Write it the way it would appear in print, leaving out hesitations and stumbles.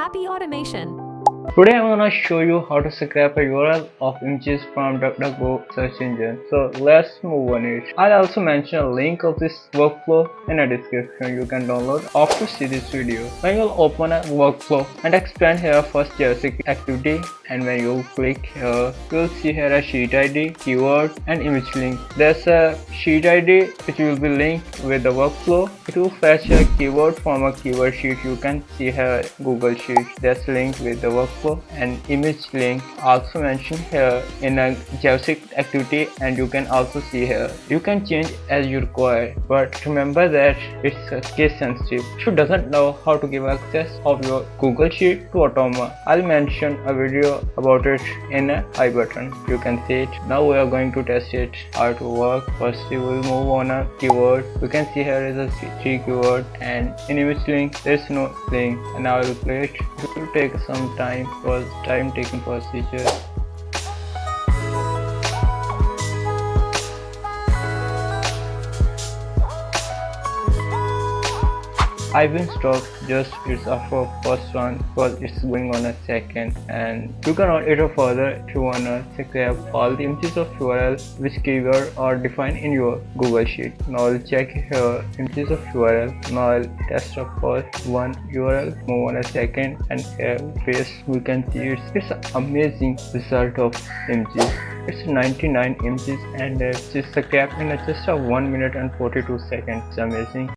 Happy automation. Today I'm gonna show you how to scrape a URL of images from DuckDuckGo search engine. So let's move on it. I'll also mention a link of this workflow in a description you can download after see this video. When you'll open a workflow and expand here first JavaScript activity, and when you click here you'll see here a sheet ID, keyword and image link. There's a sheet ID which will be linked with the workflow. It will fetch a keyword from a keyword sheet. You can see here Google Sheet that's linked with the workflow, and image link also mentioned here in a JavaScript activity, and you can also see here you can change as you require, but remember that it's case sensitive. If you doesn't know how to give access of your Google Sheet to Automa, I'll mention a video about it in a I button. You can see it. Now we are going to test it how to work. First we will move on a keyword. You can see here is a three keyword, and in image link there's no link, and now I will play it. It will take some time because time taking procedure. I've been stopped just it's after first one because it's going on a second, and you can run it further if you wanna scrape all the images of URL which keyword are defined in your Google Sheet. Now I'll check here images of URL. Now I'll test the first one URL, move on a second, and here face we can see it's an amazing result of images. It's 99 images and it's scraped in just 1 minute and 42 seconds. It's amazing.